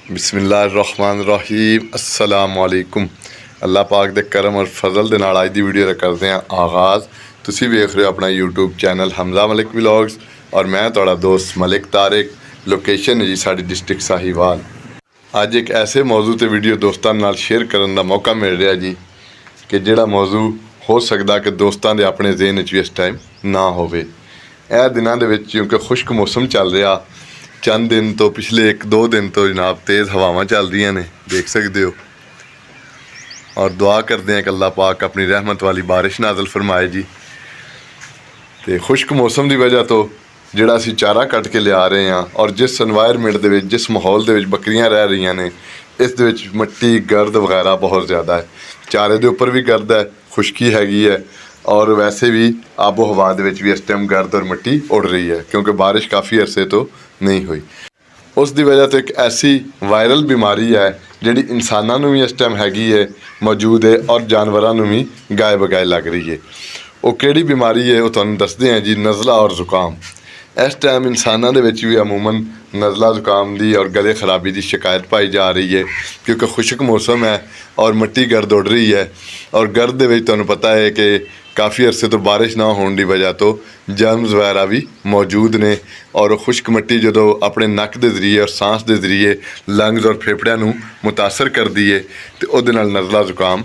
बिस्मिल्लाहिर्रहमानिर्रहीम अस्सलाम वालेकुम। अल्लाह पाक दे करम और फजल दे नाल अज दी वीडियो दा करदे हैं आगाज़। तुसी वेख रहे हो अपना YouTube channel Hamza Malik vlogs और मैं तुहाड़ा दोस्त मलिक तारिक। लोकेशन है जी साडी डिस्ट्रिक्ट साहिवाल। अज एक ऐसे मौजू ते वीडियो दोस्तां नाल शेयर करन दा मौका मिल रहा जी कि जिहड़ा मौजू हो सकदा कि दोस्तां दे अपने ज़हन च भी इस टाइम ना होवे। ਇਹ ਦਿਨਾਂ ਦੇ ਵਿੱਚ ਕਿਉਂਕਿ ਖੁਸ਼ਕ ਮੌਸਮ ਚੱਲ ਰਿਹਾ, ਚੰਦ ਦਿਨ ਤੋਂ ਪਿਛਲੇ 1-2 दिन तो जनाब तेज़ हवावां चल रही ने, देख सकते हो। और दुआ करते हैं कि अल्लाह पाक अपनी रहमत वाली बारिश नाज़िल फरमाए जी। तो खुश्क मौसम की वजह तो जिहड़ा असीं चारा कट के लिया रहे हैं और जिस एनवायरमेंट दे विच जिस माहौल दे विच बकरियां रह रही ने, इस दे विच मिट्टी गर्द वगैरह बहुत ज़्यादा है। चारे दे उपर भी गर्द है, खुश्की हैगी है और वैसे भी आबो हवा दे विच भी इस टाइम गर्द और मिट्टी उड़ रही है क्योंकि बारिश काफ़ी अरसे तो नहीं हुई। उस दी वजह तो एक ऐसी वायरल बीमारी है जिहड़ी इंसानां नूं भी इस टाइम हैगी है, मौजूद है और जानवरां नूं भी गाए बगाए लग रही है। वो किहड़ी बीमारी है वो तुहानूं दसदे हैं जी, नज़ला और जुकाम। इस टाइम इंसानां दे विच भी अमूमन नज़ला जुकाम की और गले खराबी की शिकायत पाई जा रही है क्योंकि खुश्क मौसम है और मिट्टी गर्द उड़ रही है। और गर्द दे विच तुहानूं पता है कि काफ़ी अरसे तो बारिश ना होने की वजह तो जर्म्स वगैरह भी मौजूद ने और खुश्क मिट्टी जो अपने नक के जरिए और सांस के जरिए लंग्स और फेफड़ियां नूं मुतासर करती है तो उहदे नाल नज़ला जुकाम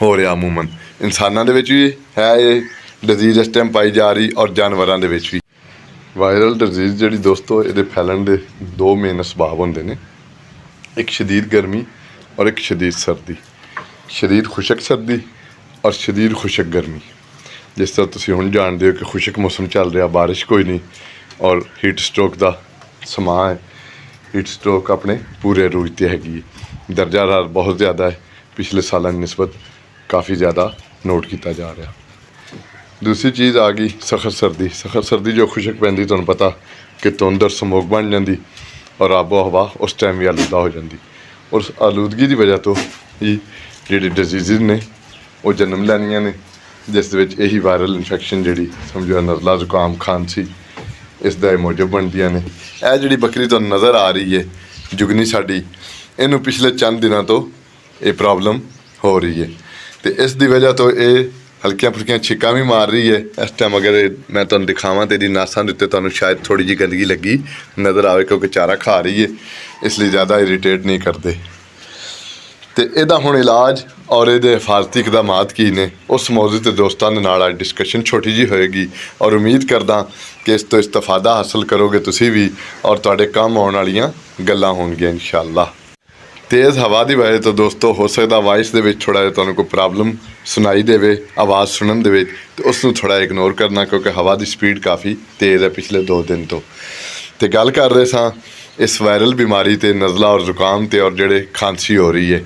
हो रहा। अमूमन इंसानां दे विच भी है ये डिजीज़ इस टाइम पाई जा रही और जानवरां दे विच भी। वायरल डिजीज़ जिहड़ी दोस्तों ये फैलन के 2 मेन असबाब होंदे ने, एक शदीद गर्मी और एक शदीद सर्दी। शदीद खुशक सर्दी और शदीद खुशक गर्मी। जिस तरह तुसीं हुण जानते हो कि खुशक मौसम चल रहा, बारिश कोई नहीं और हीट स्ट्रोक का समा है। हीट स्ट्रोक अपने पूरे रूज ते हैगी, दर्जा हरारत बहुत ज़्यादा है, पिछले सालों की निस्बत काफ़ी ज़्यादा नोट किया जा रहा। दूसरी चीज़ आ गई सखत सर्दी। सखत सर्दी जो खुशक पैंदी तुहानूं पता कि धुंध और स्मोक बन जाती और आबो हवा उस टाइम भी आलूदा हो जाती। और आलूदगी की वजह तो ही जिहड़ी डिजीज़ ने वो जन्म लैनियां ने, जिस विच यही वायरल इन्फैक्शन जिहड़ी समझो नज़ला जुकाम खांसी इसका मूजब बनदियां ने। यह जिहड़ी बकरी तुहानूं नज़र आ रही है जुगनी साडी, इनू पिछले चंद दिनों तो ये प्रॉब्लम हो रही है तो इस दी वजह तो ये हल्कियां फुल्कियां छिक्कां भी मार रही है। इस टाइम अगर मैं तुहानूं दिखावां तो नासां दे उत्ते तुहानूं शायद थोड़ी जी गंदगी लगी नज़र आए क्योंकि चारा खा रही है, इसलिए ज़्यादा इरीटेट नहीं करते। तो यदा हुण इलाज और ये हिफाजती इकदामात की ने उस मौजू ते दोस्तों के नाल अज डिस्कशन छोटी जी होएगी और उम्मीद करदा कि इस तो इस्तफादा हासिल करोगे तुसी भी और तुहाडे काम आउण वालियां गल्लां होणगियां इंशाअल्लाह। तेज़ हवा की वजह तो दोस्तों हो सकता वॉइस दे विच थोड़ा जिहा तुहानूं कोई प्रॉब्लम सुनाई देवे, आवाज़ सुनन दे विच, तो उसनूं थोड़ा इग्नोर करना क्योंकि हवा की स्पीड काफ़ी तेज़ है पिछले 2 दिन तो गल कर रहे सां इस वायरल बीमारी ते नज़ला और जुकाम ते और जिहड़े खांसी हो रही है।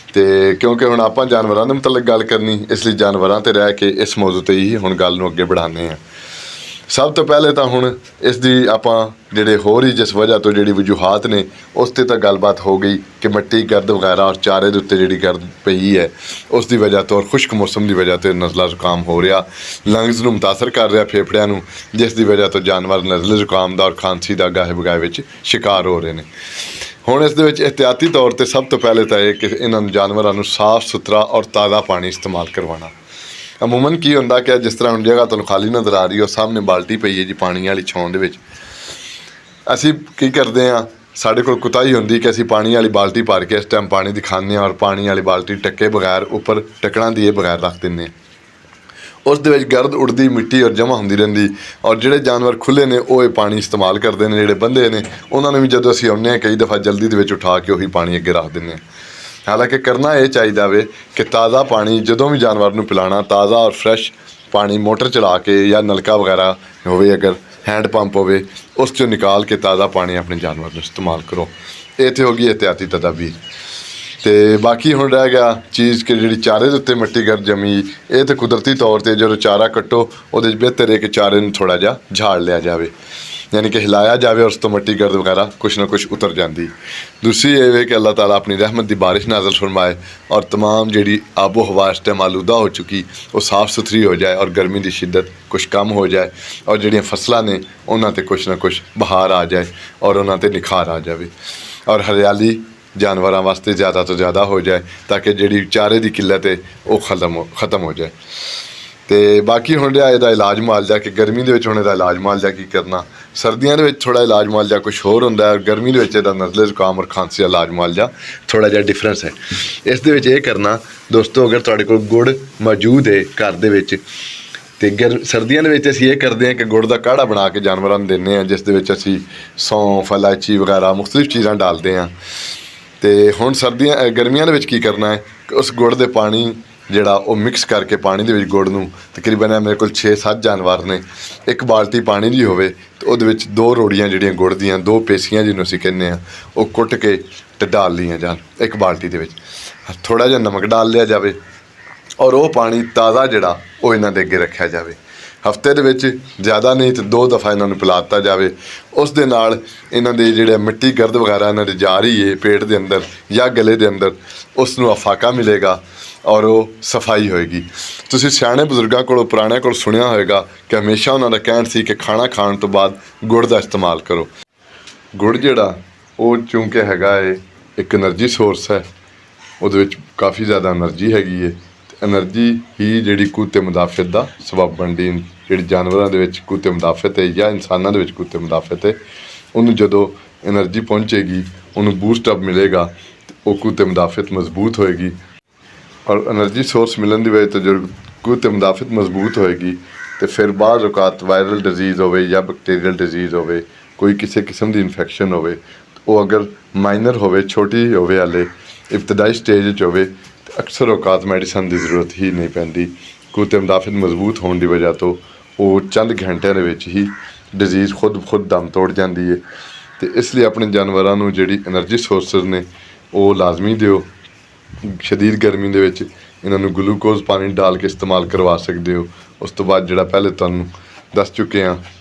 तो क्योंकि हुण आपां जानवरां दे मुतलक गल करनी, इसलिए जानवरां ते रह के इस मौजू ते ही हुण गल नूं अगे बढ़ाने हैं। सब तो पहले तो हुण इस दी आपां जिहड़े हो रही जिस वजह तो जिहड़ी वजूहात ने उस ते तां गलबात हो गई कि मिट्टी गर्द वगैरह और चारे दे उत्ते जिहड़ी गर्द पई है उस दी वजह तो और खुश्क मौसम की वजह तो नज़ला जुकाम हो रहा, लंग्स नूं मुतासर कर रहा फेफड़ियां नूं, जिस दी वजह तो जानवर नज़ले जुकाम दा और खांसी दा गाहे बगाए विच शिकार हो रहे हैं। हुण इस दे विच एहतियाती तौर पर सब तो पहले तो यह कि इन्हां जानवरां नूं साफ सुथरा और ताज़ा पानी इस्तेमाल करवाना। अमूमन की होंदा कि जिस तरह हुण जगह तुहानूं खाली नज़र आ रही है सामने बाल्टी पई है जी पानी वाली छाउण दे विच, असीं की करदे हां साडे कोल कुताही हुंदी कि असीं पानी वाली बाल्टी भर के इस टाइम पानी दिखाने और पानी वाली बाल्टी टक्के बगैर उपर टकणा दिए बगैर रख दिंदे। उस दे विच गर्द उड़दी मिट्टी और जमा होंदी रहिंदी और जिहड़े जानवर खुले ने वो पानी इस्तेमाल करते हैं, जिहड़े बंधे ने उन्हां नूं भी जदों असीं आउंदे कई दफ़ा जल्दी दे विच उठा के उही पानी अगे रख दिंदे। हालांकि करना यह चाहिए वे कि ताज़ा पानी जदों भी जानवर नूं पिलाना ताज़ा और फ्रैश पानी मोटर चला के या नलका वगैरह होवे, अगर हैंड पंप होवे उस चों निकाल के ताज़ा पानी अपने जानवर नूं इस्तेमाल करो। ये तो होगी एहतियाती तदाबीर। तो बाकी हुण रह गया चीज़ कि जिहड़ी चारे दे उत्ते मिट्टी गर्द जमी, ये तो कुदरती तौर पर जो चारा कट्टो उहदे बेहतर है कि चारे नूं थोड़ा जिहा झाड़ लिया जाए, यानी कि हिलाया जाए और उस तो मिट्टी गर्द वगैरह कुछ ना कुछ उतर जाती। दूसरी ये है कि अल्लाह ताला अपनी रहमत की बारिश नाज़िल फरमाए और तमाम जी आबो हवा इस टाइम आलूदा हो चुकी वो साफ़ सुथरी हो जाए और गर्मी की शिद्दत कुछ कम हो जाए और जिहड़ियां फसलां ने उन्हां ते कुछ ना कुछ बहार आ जाए और उन्हां ते निखार आ जाए। ਔਰ ਹਰਿਆਲੀ ਜਾਨਵਰਾਂ ਵਾਸਤੇ ज़्यादा ਤੋਂ ज़्यादा ਹੋ ਜਾਏ ਤਾਂ ਕਿ ਜਿਹੜੀ ਚਾਰੇ ਦੀ ਕਿੱਲਤ ਹੈ ਉਹ ਖਤਮ ਹੋ ਜਾਏ। ਤੇ ਬਾਕੀ ਹੁਣ ਰਿਹਾ ਇਹਦਾ ਇਲਾਜ ਮੁਆਲਜਾ ਕਿ ਗਰਮੀ ਦੇ ਵਿੱਚ ਹੁਣ ਇਹਦਾ ਇਲਾਜ ਮੁਆਲਜਾ ਕੀ ਕਰਨਾ। ਸਰਦੀਆਂ ਦੇ ਵਿੱਚ ਥੋੜ੍ਹਾ ਇਲਾਜ ਮੁਆਲਜਾ ਕੁਛ ਹੋਰ ਹੁੰਦਾ, ਗਰਮੀ ਦੇ ਵਿੱਚ ਇਹਦਾ ਨਜ਼ਲੇ ਜ਼ੁਕਾਮ ਔਰ ਖਾਂਸੀ ਦਾ ਇਲਾਜ ਮੁਆਲਜਾ ਥੋੜ੍ਹਾ ਜਿਹਾ ਡਿਫਰੈਂਸ ਹੈ। ਇਸ ਦੇ ਵਿੱਚ ਇਹ ਕਰਨਾ ਦੋਸਤੋ, ਅਗਰ ਤੁਹਾਡੇ ਕੋਲ ਗੁੜ ਮੌਜੂਦ ਹੈ ਘਰ ਦੇ ਵਿੱਚ ਤੇ ਸਰਦੀਆਂ ਦੇ ਵਿੱਚ ਅਸੀਂ ਇਹ ਕਰਦੇ ਹਾਂ ਕਿ ਗੁੜ ਦਾ ਕਾੜਾ ਬਣਾ ਕੇ ਜਾਨਵਰਾਂ ਨੂੰ ਦਿੰਦੇ ਹਾਂ, ਜਿਸ ਦੇ ਵਿੱਚ ਅਸੀਂ ਸੌਂਫ, ਇਲਾਇਚੀ ਵਗੈਰਾ ਮੁਖਤਲਿਫ ਚੀਜ਼ਾਂ ਡਾਲਦੇ ਹਾਂ। ਤੇ ਹੁਣ ਗਰਮੀਆਂ ਦੇ ਵਿੱਚ ਕੀ ਕਰਨਾ ਹੈ ਕਿ ਉਸ ਗੁੜ ਦੇ ਪਾਣੀ ਜਿਹੜਾ ਉਹ ਮਿਕਸ ਕਰਕੇ ਪਾਣੀ ਦੇ ਵਿੱਚ ਗੁੜ ਨੂੰ ਤਕਰੀਬਨ ਮੇਰੇ ਕੋਲ 6-7 ਜਾਨਵਰ ਨੇ, ਇੱਕ ਬਾਲਟੀ ਪਾਣੀ ਦੀ ਹੋਵੇ ਤੇ ਉਹਦੇ ਵਿੱਚ 2 ਰੋੜੀਆਂ ਜਿਹੜੀਆਂ ਗੁੜ ਦੀਆਂ, 2 ਪੇਸੀਆਂ ਜਿਹਨੂੰ ਅਸੀਂ ਕਹਿੰਦੇ ਹਾਂ, ਉਹ ਕੁੱਟ ਕੇ ਤੇ ਡਾਲ ਲਈਆਂ ਜਾਣ ਇੱਕ ਬਾਲਟੀ ਦੇ ਵਿੱਚ। ਥੋੜ੍ਹਾ ਜਿਹਾ ਨਮਕ ਡਾਲ ਲਿਆ ਜਾਵੇ ਔਰ ਉਹ ਪਾਣੀ ਤਾਜ਼ਾ ਜਿਹੜਾ ਉਹ ਇਹਨਾਂ ਦੇ ਅੱਗੇ ਰੱਖਿਆ ਜਾਵੇ। ਹਫ਼ਤੇ ਦੇ ਵਿੱਚ ज़्यादा नहीं तो 2 दफ़ा ਇਹਨਾਂ ਨੂੰ ਪਿਲਾ ਦਿੱਤਾ ਜਾਵੇ। ਉਸ ਦੇ ਨਾਲ ਇਹਨਾਂ ਦੇ ਜਿਹੜੇ ਮਿੱਟੀ ਗਰਦ ਵਗੈਰਾ ਇਹਨਾਂ ਦੇ ਜਾ ਰਹੀ ਹੈ ਪੇਟ ਦੇ ਅੰਦਰ ਜਾਂ ਗਲੇ ਦੇ ਅੰਦਰ, ਉਸ ਨੂੰ ਅਫਾਕਾ ਮਿਲੇਗਾ ਔਰ ਉਹ ਸਫਾਈ ਹੋਏਗੀ। ਤੁਸੀਂ ਸਿਆਣੇ ਬਜ਼ੁਰਗਾਂ ਕੋਲੋਂ, ਪੁਰਾਣਿਆਂ ਕੋਲ ਸੁਣਿਆ ਹੋਏਗਾ ਕਿ ਹਮੇਸ਼ਾ ਉਹਨਾਂ ਦਾ ਕਹਿਣ ਸੀ ਕਿ ਖਾਣਾ ਖਾਣ ਤੋਂ ਬਾਅਦ ਗੁੜ ਦਾ ਇਸਤੇਮਾਲ ਕਰੋ। ਗੁੜ ਜਿਹੜਾ ਉਹ ਚੂੰਕਿ ਹੈਗਾ ਹੈ ਇੱਕ એનર્ਜੀ ਸੋਰਸ ਹੈ, ਉਹਦੇ ਵਿੱਚ ਕਾਫੀ ਜ਼ਿਆਦਾ એનર્ਜੀ ਹੈਗੀ ਹੈ। एनर्जी ही ਜਿਹੜੀ ਕੁੱਤੇ ਮੁਦਾਫਤ ਦਾ ਸਬਬ ਬਣਦੀ। ਜਿਹੜੀ ਜਾਨਵਰਾਂ ਦੇ ਵਿੱਚ ਕੁੱਤੇ ਮੁਦਾਫਤ ਹੈ ਜਾਂ ਇਨਸਾਨਾਂ ਦੇ ਵਿੱਚ ਕੁੱਤੇ ਮੁਦਾਫਤ ਹੈ, ਉਹਨੂੰ ਜਦੋਂ એનર્ਜੀ ਪਹੁੰਚੇਗੀ, ਉਹਨੂੰ ਬੂਸਟ ਅਪ ਮਿਲੇਗਾ, ਉਹ ਕੁੱਤੇ ਮੁਦਾਫਤ ਮਜ਼ਬੂਤ ਹੋਏਗੀ। ਔਰ એનર્ਜੀ ਸੋਰਸ ਮਿਲਣ ਦੀ ਵਜ੍ਹਾ ਤੋਂ ਜੋ ਕੁੱਤੇ ਮੁਦਾਫਤ ਮਜ਼ਬੂਤ ਹੋਏਗੀ ਤੇ ਫਿਰ ਬਾਅਦ ਔਕਾਤ ਵਾਇਰਲ ਡਿਜ਼ੀਜ਼ ਹੋਵੇ ਜਾਂ ਬੈਕਟੀਰੀਅਲ ਡਿਜ਼ੀਜ਼ ਹੋਵੇ, ਕੋਈ ਕਿਸੇ ਕਿਸਮ ਦੀ ਇਨਫੈਕਸ਼ਨ ਹੋਵੇ, ਉਹ ਅਗਰ ਮਾਈਨਰ ਹੋਵੇ, ਛੋਟੀ ਹੋਵੇ, ਹਾਲੇ ਇਬਤਦਾਈ ਸਟੇਜ 'ਚ ਹੋਵੇ, ਅਕਸਰ ਔਕਾਤ ਮੈਡੀਸਨ ਦੀ ਜ਼ਰੂਰਤ ਹੀ ਨਹੀਂ ਪੈਂਦੀ। ਕੁੱਤੇ ਮੁਦਾਫਤ ਮਜ਼ਬੂਤ ਹੋਣ ਦੀ ਵਜ੍ਹਾ ਤੋਂ ਉਹ ਚੰਦ ਘੰਟਿਆਂ ਦੇ ਵਿੱਚ ਹੀ ਡਿਜ਼ੀਜ਼ ਖੁਦ ਦਮ ਤੋੜ ਜਾਂਦੀ ਹੈ। ਅਤੇ ਇਸ ਲਈ ਆਪਣੇ ਜਾਨਵਰਾਂ ਨੂੰ ਜਿਹੜੀ એનર્ਜੀ ਸੋਰਸਿਸ ਨੇ ਉਹ ਲਾਜ਼ਮੀ ਦਿਓ। ਸ਼ਦੀਦ ਗਰਮੀ ਦੇ ਵਿੱਚ ਇਹਨਾਂ ਨੂੰ ਗਲੂਕੋਜ਼ ਪਾਣੀ ਡਾਲ ਕੇ ਇਸਤੇਮਾਲ ਕਰਵਾ ਸਕਦੇ ਹੋ। ਉਸ ਤੋਂ ਬਾਅਦ ਜਿਹੜਾ ਪਹਿਲੇ ਤੁਹਾਨੂੰ ਦੱਸ ਚੁੱਕੇ ਹਾਂ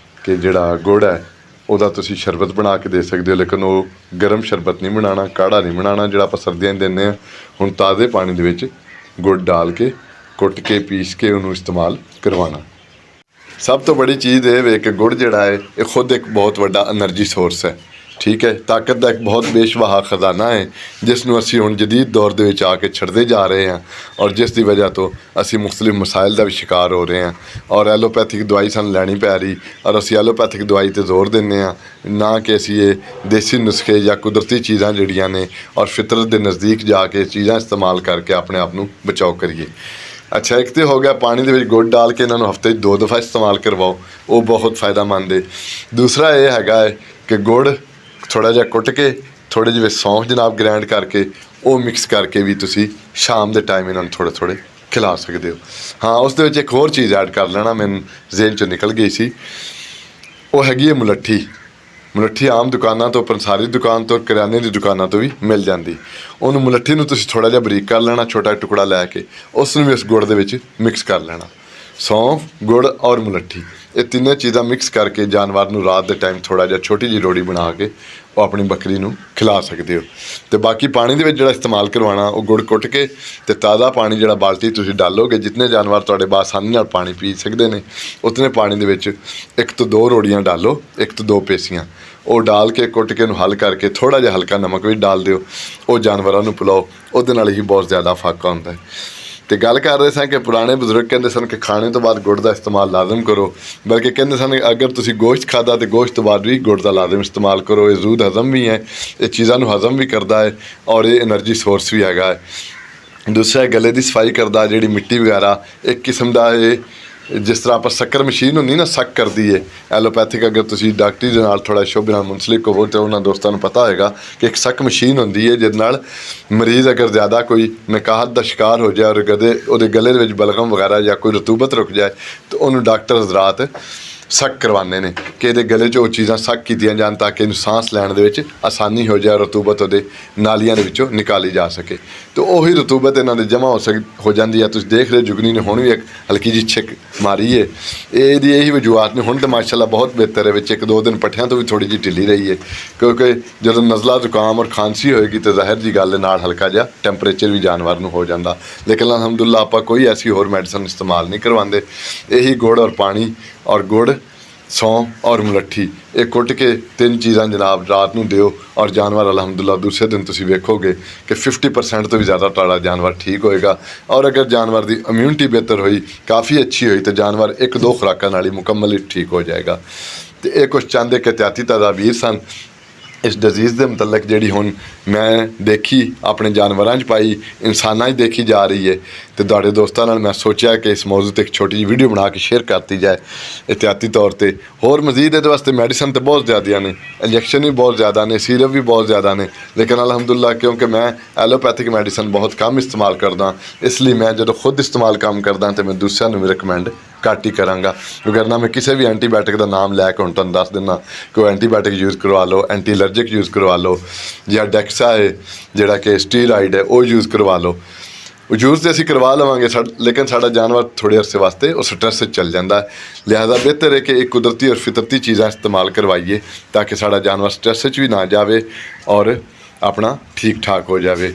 ਕਿ ਜਿਹੜਾ ਗੁੜ ਹੈ ਉਹਦਾ ਤੁਸੀਂ ਸ਼ਰਬਤ ਬਣਾ ਕੇ ਦੇ ਸਕਦੇ ਹੋ, ਲੇਕਿਨ ਉਹ ਗਰਮ ਸ਼ਰਬਤ ਨਹੀਂ ਬਣਾਉਣਾ, ਕਾੜਾ ਨਹੀਂ ਬਣਾਉਣਾ ਜਿਹੜਾ ਆਪਾਂ ਸਰਦੀਆਂ 'ਚ ਦਿੰਦੇ ਹਾਂ। ਹੁਣ ਤਾਜ਼ੇ ਪਾਣੀ ਦੇ ਵਿੱਚ ਗੁੜ ਡਾਲ ਕੇ ਕੁੱਟ ਕੇ ਪੀਸ ਕੇ ਉਹਨੂੰ ਇਸਤੇਮਾਲ ਕਰਵਾਉਣਾ। ਸਭ ਤੋਂ ਬੜੀ ਚੀਜ਼ ਇਹ ਵੇ ਕਿ ਗੁੜ ਜਿਹੜਾ ਹੈ ਇਹ ਖੁਦ ਇੱਕ ਬਹੁਤ ਵੱਡਾ એનર્ਜੀ ਸੋਰਸ ਹੈ। ਠੀਕ ਹੈ, ਤਾਕਤ ਦਾ ਇੱਕ ਬਹੁਤ ਬੇਸ਼ੁਮਾਰ ਖਜ਼ਾਨਾ ਹੈ ਜਿਸ ਨੂੰ ਅਸੀਂ ਹੁਣ ਜਦੀਦ ਦੌਰ ਦੇ ਵਿੱਚ ਆ ਕੇ ਛੱਡਦੇ ਜਾ ਰਹੇ ਹਾਂ ਔਰ ਜਿਸ ਦੀ ਵਜ੍ਹਾ ਤੋਂ ਅਸੀਂ ਮੁਖਤਲਿਫ ਮਸਾਇਲ ਦਾ ਵੀ ਸ਼ਿਕਾਰ ਹੋ ਰਹੇ ਹਾਂ ਔਰ ਐਲੋਪੈਥਿਕ ਦਵਾਈ ਸਾਨੂੰ ਲੈਣੀ ਪੈ ਰਹੀ ਔਰ ਅਸੀਂ ਐਲੋਪੈਥਿਕ ਦਵਾਈ 'ਤੇ ਜ਼ੋਰ ਦਿੰਦੇ ਹਾਂ, ਨਾ ਕਿ ਅਸੀਂ ਇਹ ਦੇਸੀ ਨੁਸਖੇ ਜਾਂ ਕੁਦਰਤੀ ਚੀਜ਼ਾਂ ਜਿਹੜੀਆਂ ਨੇ ਔਰ ਫਿਤਰਤ ਦੇ ਨਜ਼ਦੀਕ ਜਾ ਕੇ ਚੀਜ਼ਾਂ ਇਸਤੇਮਾਲ ਕਰਕੇ ਆਪਣੇ ਆਪ ਨੂੰ ਬਚਾਓ ਕਰੀਏ। ਅੱਛਾ, ਇੱਕ ਤਾਂ ਹੋ ਗਿਆ ਪਾਣੀ ਦੇ ਵਿੱਚ ਗੁੜ ਡਾਲ ਕੇ ਇਹਨਾਂ ਨੂੰ ਹਫ਼ਤੇ 'ਚ 2 ਦਫ਼ਾ ਇਸਤੇਮਾਲ ਕਰਵਾਓ, ਉਹ ਬਹੁਤ ਫ਼ਾਇਦਾਮੰਦ ਹੈ। ਦੂਸਰਾ ਇਹ ਹੈਗਾ ਹੈ ਕਿ ਗੁੜ ਥੋੜ੍ਹਾ ਜਿਹਾ ਕੁੱਟ ਕੇ ਥੋੜ੍ਹੇ ਜਿਹੇ ਸੌਂਫ ਜਨਾਬ ਗ੍ਰੈਂਡ ਕਰਕੇ ਉਹ ਮਿਕਸ ਕਰਕੇ ਵੀ ਤੁਸੀਂ ਸ਼ਾਮ ਦੇ ਟਾਈਮ ਇਹਨਾਂ ਨੂੰ ਥੋੜ੍ਹੇ ਖਿਲਾ ਸਕਦੇ ਹੋ। ਹਾਂ, ਉਸ ਦੇ ਵਿੱਚ ਇੱਕ ਹੋਰ ਚੀਜ਼ ਐਡ ਕਰ ਲੈਣਾ, ਮੈਨੂੰ ਜ਼ੇਨ 'ਚੋਂ ਨਿਕਲ ਗਈ ਸੀ, ਉਹ ਹੈਗੀ ਹੈ ਮੁਲੱਠੀ। ਮੁਲੱਠੀ ਆਮ ਦੁਕਾਨਾਂ ਤੋਂ, ਪੰਸਾਰੀ ਦੁਕਾਨ ਤੋਂ, ਕਰਿਆਨੇ ਦੀ ਦੁਕਾਨਾਂ ਤੋਂ ਵੀ ਮਿਲ ਜਾਂਦੀ। ਉਹਨੂੰ ਮੁਲੱਠੀ ਨੂੰ ਤੁਸੀਂ ਥੋੜ੍ਹਾ ਜਿਹਾ ਬਰੀਕ ਕਰ ਲੈਣਾ, ਛੋਟਾ ਟੁਕੜਾ ਲੈ ਕੇ ਉਸ ਨੂੰ ਵੀ ਇਸ ਗੁੜ ਦੇ ਵਿੱਚ ਮਿਕਸ ਕਰ ਲੈਣਾ। ਸੌਂਫ, ਗੁੜ ਔਰ ਮੁਲੱਠੀ, ਇਹ ਤਿੰਨੇ ਚੀਜ਼ਾਂ ਮਿਕਸ ਕਰਕੇ ਜਾਨਵਰ ਨੂੰ ਰਾਤ ਦੇ ਟਾਈਮ ਥੋੜ੍ਹਾ ਜਿਹਾ ਛੋਟੀ ਜਿਹੀ ਰੋੜੀ ਬਣਾ ਕੇ ਉਹ ਆਪਣੀ ਬੱਕਰੀ ਨੂੰ ਖਿਲਾ ਸਕਦੇ ਹੋ। ਅਤੇ ਬਾਕੀ ਪਾਣੀ ਦੇ ਵਿੱਚ ਜਿਹੜਾ ਇਸਤੇਮਾਲ ਕਰਵਾਉਣਾ ਉਹ ਗੁੜ ਕੁੱਟ ਕੇ ਅਤੇ ਤਾਜ਼ਾ ਪਾਣੀ ਜਿਹੜਾ ਬਾਲਟੀ ਤੁਸੀਂ ਡਾਲੋਗੇ, ਜਿਤਨੇ ਜਾਨਵਰ ਤੁਹਾਡੇ ਬਾਸਾਨੀ ਨਾਲ ਪਾਣੀ ਪੀ ਸਕਦੇ ਨੇ ਉਤਨੇ ਪਾਣੀ ਦੇ ਵਿੱਚ 1 ਤੋਂ 2 ਰੋੜੀਆਂ ਡਾਲੋ, 1 ਤੋਂ 2 ਪੇਸੀਆਂ ਉਹ ਡਾਲ ਕੇ ਕੁੱਟ ਕੇ ਉਹਨੂੰ ਹੱਲ ਕਰਕੇ ਥੋੜ੍ਹਾ ਜਿਹਾ ਹਲਕਾ ਨਮਕ ਵੀ ਡਾਲ ਦਿਓ, ਉਹ ਜਾਨਵਰਾਂ ਨੂੰ ਪਿਲਾਓ, ਉਹਦੇ ਨਾਲ ਹੀ ਬਹੁਤ ਜ਼ਿਆਦਾ ਫਾਕਾ ਹੁੰਦਾ ਹੈ। ਅਤੇ ਗੱਲ ਕਰ ਰਹੇ ਸਾਂ ਕਿ ਪੁਰਾਣੇ ਬਜ਼ੁਰਗ ਕਹਿੰਦੇ ਸਨ ਕਿ ਖਾਣੇ ਤੋਂ ਬਾਅਦ ਗੁੜ ਦਾ ਇਸਤੇਮਾਲ ਲਾਜ਼ਮ ਕਰੋ, ਬਲਕਿ ਕਹਿੰਦੇ ਸਨ ਅਗਰ ਤੁਸੀਂ ਗੋਸ਼ਤ ਖਾਧਾ ਤਾਂ ਗੋਸ਼ਤ ਤੋਂ ਬਾਅਦ ਵੀ ਗੁੜ ਦਾ ਲਾਜ਼ਮ ਇਸਤੇਮਾਲ ਕਰੋ। ਇਹ ਜ਼ੂਦ ਹਜ਼ਮ ਵੀ ਹੈ, ਇਹ ਚੀਜ਼ਾਂ ਨੂੰ ਹਜ਼ਮ ਵੀ ਕਰਦਾ ਹੈ ਔਰ ਇਹ એનર્ਜੀ ਸੋਰਸ ਵੀ ਹੈਗਾ ਹੈ। ਦੂਸਰਾ ਗਲੇ ਦੀ ਸਫਾਈ ਕਰਦਾ, ਜਿਹੜੀ ਮਿੱਟੀ ਵਗੈਰਾ ਇੱਕ ਕਿਸਮ ਦਾ ਇਹ ਜਿਸ ਤਰ੍ਹਾਂ ਆਪਾਂ ਸ਼ੱਕਰ ਮਸ਼ੀਨ ਹੁੰਦੀ ਨਾ ਸੱਕ ਕਰਦੀ ਹੈ ਐਲੋਪੈਥਿਕ, ਅਗਰ ਤੁਸੀਂ ਡਾਕਟਰੀ ਦੇ ਨਾਲ ਥੋੜ੍ਹਾ ਸ਼ੁਭ ਨਾਲ ਮੁਨਸਲਿਕ ਹੋਵੋ ਤਾਂ ਉਹਨਾਂ ਦੋਸਤਾਂ ਨੂੰ ਪਤਾ ਹੋਏਗਾ ਕਿ ਇੱਕ ਸੱਕ ਮਸ਼ੀਨ ਹੁੰਦੀ ਹੈ ਜਿਹਦੇ ਨਾਲ ਮਰੀਜ਼ ਅਗਰ ਜ਼ਿਆਦਾ ਕੋਈ ਨਕਾਹਤ ਦਾ ਸ਼ਿਕਾਰ ਹੋ ਜਾਏ ਔਰ ਉਹਦੇ ਗਲੇ ਦੇ ਵਿੱਚ ਬਲਗਮ ਵਗੈਰਾ ਜਾਂ ਕੋਈ ਰਤੂਬਤ ਰੁਕ ਜਾਏ ਤਾਂ ਉਹਨੂੰ ਡਾਕਟਰ ਹਜ਼ਰਾਤ ਸੱਕ ਕਰਵਾਉਂਦੇ ਨੇ ਕਿ ਇਹਦੇ ਗਲੇ 'ਚ ਉਹ ਚੀਜ਼ਾਂ ਸੱਕ ਕੀਤੀਆਂ ਜਾਣ ਤਾਂ ਕਿ ਇਹਨੂੰ ਸਾਂਸ ਲੈਣ ਦੇ ਵਿੱਚ ਆਸਾਨੀ ਹੋ ਜਾਏ, ਰਤੂਬਤ ਉਹਦੇ ਨਾਲੀਆਂ ਦੇ ਵਿੱਚੋਂ ਨਿਕਾਲੀ ਜਾ ਸਕੇ। ਅਤੇ ਉਹੀ ਰਤੂਬਤ ਇਹਨਾਂ ਦੇ ਜਮ੍ਹਾਂ ਹੋ ਜਾਂਦੀ ਹੈ। ਤੁਸੀਂ ਦੇਖ ਰਹੇ ਜੁਗਨੀ ਨੇ ਹੁਣ ਵੀ ਇੱਕ ਹਲਕੀ ਜਿਹੀ ਛਿੱਕ ਮਾਰੀ ਹੈ, ਇਹਦੀ ਇਹੀ ਵਜੂਹਾਤ ਨੇ। ਹੁਣ ਤਾਂ ਮਾਸ਼ਾਅੱਲਾ ਬਹੁਤ ਬਿਹਤਰ ਹੈ, ਵਿੱਚ 1-2 ਦਿਨ ਪੱਠਿਆਂ ਤੋਂ ਵੀ ਥੋੜ੍ਹੀ ਜਿਹੀ ਢਿੱਲੀ ਰਹੀ ਹੈ ਕਿਉਂਕਿ ਜਦੋਂ ਨਜ਼ਲਾ ਜ਼ੁਕਾਮ ਔਰ ਖਾਂਸੀ ਹੋਏਗੀ ਤਾਂ ਜ਼ਾਹਿਰ ਜੀ ਗੱਲ ਨਾਲ ਹਲਕਾ ਜਿਹਾ ਟੈਂਪਰੇਚਰ ਵੀ ਜਾਨਵਰ ਨੂੰ ਹੋ ਜਾਂਦਾ। ਲੇਕਿਨ ਅਲਹਮਦੁਲਿਲਾ ਆਪਾਂ ਕੋਈ ਐਸੀ ਹੋਰ ਮੈਡੀਸਨ ਇਸਤੇਮਾਲ ਨਹੀਂ ਕਰਵਾਉਂਦੇ। ਇਹੀ ਗੁੜ ਔਰ ਪਾਣੀ ਔਰ ਗੁੜ सौंफ और मुलट्ठी ये कुट के 3 चीज़ां जनाब रात नूं दिओ और जानवर अलहमदुलिल्लाह दूसरे दिन तुसीं वेखोगे कि 50% तो भी ज़्यादा तुहाड़ा जानवर ठीक होएगा। और अगर जानवर की इम्यूनिटी बेहतर हुई काफ़ी अच्छी हुई तो जानवर 1-2 खुराकां नाल ही मुकम्मल ही ठीक हो जाएगा। तो ये कुछ चंद एक एहतियाती तदाबीर सन इस डिजीज़ के मुतलक जिहड़ी हुण मैं देखी अपने जानवरां 'च पाई इंसानां 'च देखी जा रही है तो तुहाडे दोस्तां नाल मैं सोचा कि इस मौजू ते एक छोटी जी वीडियो बना के शेयर करती जाए एहतियाती तौर पर। होर मजीद इहदे वास्ते मैडिसन तो बहुत ज़्यादा ने, इंजैक्शन भी बहुत ज़्यादा ने, सीरप भी बहुत ज़्यादा ने, लेकिन अलहमदुलिल्लाह क्योंकि मैं एलोपैथिक मैडिसन बहुत कम इस्तेमाल करदा इसलिए मैं जो खुद इस्तेमाल कम करदा तो मैं दूसरों भी रिकमेंड घट ही कराँगा। वगैरह मैं किसी भी एंटीबायोटिक का नाम लैके हुण तुहानूं दस दिना कि एंटीबायोटिक यूज़ करवा लो, एंटी एलर्जिक यूज़ करवा लो, या डैक्सा है जिहड़ा कि स्टीराइड है वो यूज़ करवा लो। यूज़ तो असीं करवा लवांगे लेकिन साडा जानवर थोड़े अरसे वास्ते वो स्ट्रैस चल जाता है। लिहाजा बेहतर है कि एक कुदरती और फितरती चीज़ां इस्तेमाल करवाइए ताकि साडा जानवर स्ट्रैस भी ना जाए और अपना ठीक ठाक हो जाए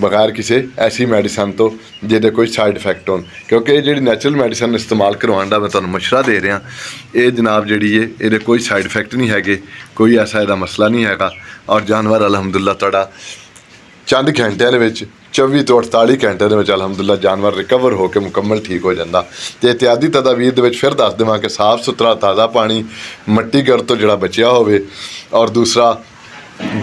बगैर किसी ऐसी मैडिसन तो जिहदे कोई साइड इफैक्ट हो। क्योंकि ये जी नैचुरल मैडिसन इस्तेमाल करवाने का मैं तुहानूं मशवरा दे रहा ये जनाब जी है ये कोई साइड इफैक्ट नहीं है, कोई ऐसा इहदा मसला नहीं है और जानवर अलहमदुलिल्लाह तुहाडा चंद घंटिਆਂ ਦੇ ਵਿੱਚ 24 ਤੋਂ 48 ਘੰਟਿਆਂ ਦੇ ਵਿੱਚ अलहमदुलिल्लाह जानवर रिकवर होकर मुकम्मल ठीक हो जाता। तो एहतियाती तदाबीर ਦੇ ਵਿੱਚ फिर दस देवां कि साफ सुथरा ताज़ा पानी मट्टी घर तो जिहड़ा बचिया होवे और दूसरा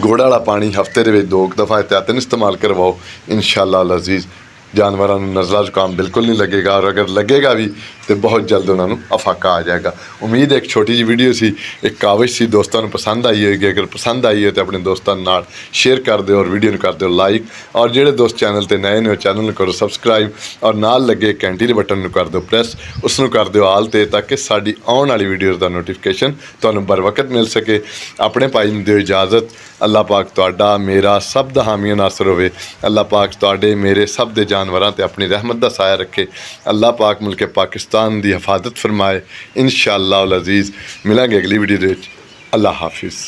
गुड़ वाला पानी हफ्ते के 2 दफ़ा एहतियातन इस्तेमाल करवाओ। इंशाअल्लाह अज़ीज़ जानवरों को नज़ला जुकाम बिल्कुल नहीं लगेगा और अगर लगेगा भी तो बहुत जल्द उन्होंने अफाका आ जाएगा। उम्मीद है एक छोटी जी वीडियो सी, एक काविश सी, दोस्तों को पसंद आई होगी। अगर पसंद आई हो तो अपने दोस्तों नाल शेयर कर दो और वीडियो कर दो लाइक और जोड़े दोस्त चैनल पर नए ने चैनल करो सबसक्राइब और नाल लगे घंटी के बटन कर दो प्रेस उसनों कर दो आल ते ताकि साड़ी आने वाली वीडियो का नोटिफिकेशन तुहानूं बर वक्त मिल सके। अपने भाई नूं दिओ इजाज़त। अल्लाह पाक तुहाडा मेरा सब दा हामी नासर होवे। अल्लाह पाक तुहाडे मेरे सब दे जानवरां ते अपनी रहमत दा साया रखे। अल्लाह पाक मुल्क पाकिस्तान दी हिफाजत फरमाए। इंशाअल्लाह अज़ीज़ मिलांगे अगली वीडियो दे विच। अल्लाह हाफिज़।